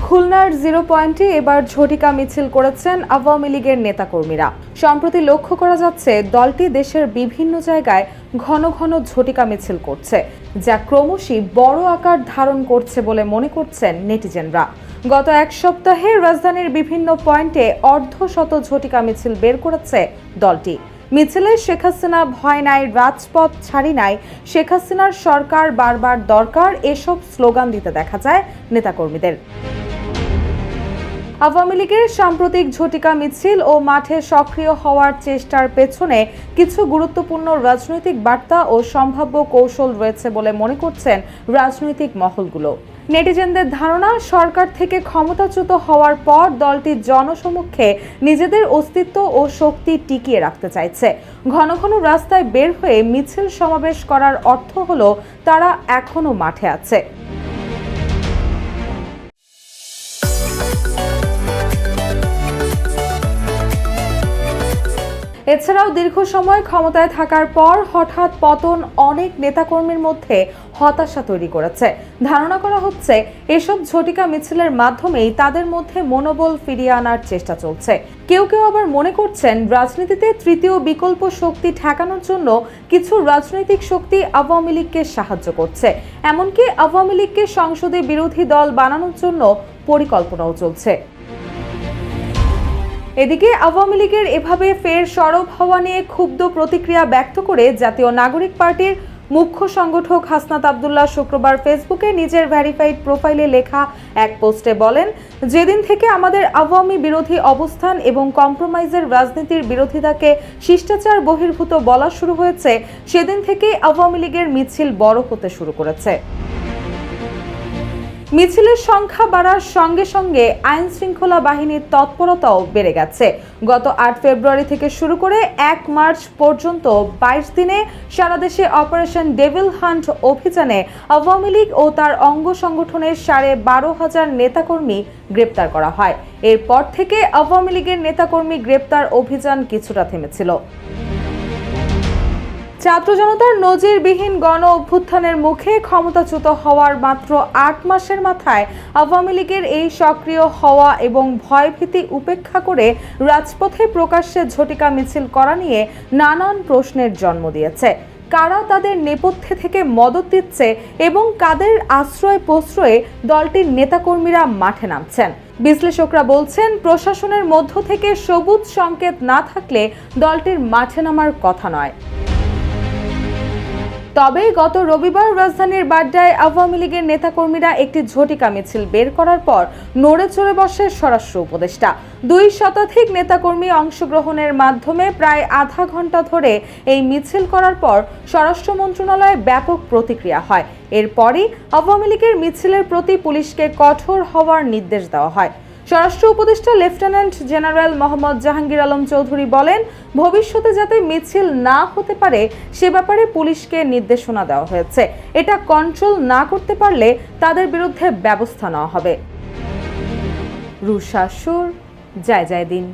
খুলনার 0 পয়েন্টে এবার ঝটিকা মিছিল করেছেন আওয়ামী লীগের নেতাকর্মীরা। সম্প্রতি লক্ষ্য করা যাচ্ছে দলটি দেশের বিভিন্ন জায়গায় ঘন ঘন ঝটিকা মিছিল করছে, যা ক্রমশই বড় আকার ধারণ করছে বলে মনে করছেন নেটিজেনরা। গত এক সপ্তাহে রাজধানীর বিভিন্ন পয়েন্টে অর্ধশত ঝটিকা মিছিল বের করেছে দলটি। মিছিলে শেখ হাসিনা ভয় নাই, রাজপথ ছাড়ি নাই, শেখ হাসিনার সরকার বারবার দরকার এসব স্লোগান দিতে দেখা যায় নেতাকর্মীদের। আওয়ামী লীগের সাম্প্রতিক ঝটিকা মিছিল ও মাঠে সক্রিয় হওয়ার চেষ্টার পেছনে কিছু গুরুত্বপূর্ণ রাজনৈতিক বার্তা ও সম্ভাব্য কৌশল রয়েছে বলে মনে করছেন রাজনৈতিক মহলগুলো। নেটিজেনদের ধারণা, সরকার থেকে ক্ষমতাচ্যুত হওয়ার পর দলটি জনসমক্ষে নিজেদের অস্তিত্ব ও শক্তি টিকিয়ে রাখতে চাইছে। ঘন ঘন রাস্তায় বের হয়ে মিছিল সমাবেশ করার অর্থ হলো তারা এখনো মাঠে আছে। এছাড়াও দীর্ঘ সময় ক্ষমতায় থাকার পর হঠাৎ পতন অনেক নেতাকর্মীর মধ্যে হতাশা তৈরি করেছে। ধারণা করা হচ্ছে এসব ঝটিকা মিছিলের মাধ্যমেই তাদের মধ্যে মনোবল ফিরিয়ে আনার চেষ্টা চলছে। কেউ কেউ আবার মনে করছেন রাজনীতিতে তৃতীয় বিকল্প শক্তি ঠেকানোর জন্য কিছু রাজনৈতিক শক্তি আওয়ামী লীগকে সাহায্য করছে। এমনকি আওয়ামী লীগকে সংসদে বিরোধী দল বানানোর জন্য পরিকল্পনাও চলছে। এদিকে আওয়ামী লীগের এভাবে ফের সরব হওয়া নিয়ে ক্ষুব্ধ প্রতিক্রিয়া ব্যক্ত করে জাতীয় নাগরিক পার্টির মুখ্য সংগঠক হাসনাত আব্দুল্লাহ শুক্রবার ফেসবুকে নিজের ভেরিফাইড প্রোফাইলে লেখা এক পোস্টে বলেন, যেদিন থেকে আমাদের আওয়ামী বিরোধী অবস্থান এবং কম্প্রোমাইজের রাজনীতির বিরোধিতাকে শিষ্টাচার বহির্ভূত বলা শুরু হয়েছে, সেদিন থেকেই আওয়ামী লীগের মিছিল বড় হতে শুরু করেছে। মিছিলের সংখ্যা বাড়ার সঙ্গে সঙ্গে আইন শৃঙ্খলা বাহিনীর তৎপরতাও বেড়ে গেছে। গত 8 ফেব্রুয়ারি থেকে শুরু করে 1 মার্চ পর্যন্ত 22 দিনে সারা দেশে অপারেশন ডেভিল হান্ট অভিযানে আওয়ামী লীগ ও তার অঙ্গ সংগঠনের 12,500 নেতাকর্মী গ্রেপ্তার করা হয়। এরপর থেকে আওয়ামী লীগের নেতাকর্মী গ্রেপ্তার অভিযান কিছুটা থেমেছিল। ছাত্র জনতার নজিরবিহীন গণ অভ্যুত্থানের মুখে ক্ষমতাচ্যুত হওয়ার মাত্র 8 মাসের মাথায় আওয়ামী লীগের এই সক্রিয় হওয়া এবং ভয়ভীতি উপেক্ষা করে রাজপথে প্রকাশ্যে ঝটিকা মিছিল করা নিয়ে নানান প্রশ্নের জন্ম দিয়েছে। কারা তাদের নেপথ্যে থেকে মদত দিচ্ছে এবং কাদের আশ্রয় প্রশ্রয়ে দলটির নেতাকর্মীরা মাঠে নামছেন? বিশ্লেষকরা বলছেন, প্রশাসনের মধ্য থেকে সবুজ সংকেত না থাকলে দলটির মাঠে নামার কথা নয়। তবে গত রবিবার রাজধানীর বাড্ডায় আওয়ামী লীগের নেতাকর্মীরা একটি ঝটিকা মিছিল বের করার পর নড়ে চড়ে বসে স্বরাষ্ট্র উপদেষ্টা। 2 শতাধিক নেতাকর্মী অংশগ্রহণের মাধ্যমে প্রায় আধা ঘন্টা ধরে এই মিছিল করার পর স্বরাষ্ট্র মন্ত্রণালয়ে ব্যাপক প্রতিক্রিয়া হয়। এরপরই আওয়ামী লীগের মিছিলের প্রতি পুলিশকে কঠোর হওয়ার নির্দেশ দেওয়া হয়। স্বরাষ্ট্র উপদেষ্টা লেফটেন্যান্ট জেনারেল মোহাম্মদ জাহাঙ্গীর আলম চৌধুরী বলেন, ভবিষ্যতে যাতে মিছিল না হতে পারে সে ব্যাপারে পুলিশকে নির্দেশনা দেওয়া হয়েছে। এটা কন্ট্রোল না করতে পারলে তাদের বিরুদ্ধে ব্যবস্থা নেওয়া হবে। রুশা সুর, জয় জয় দিন।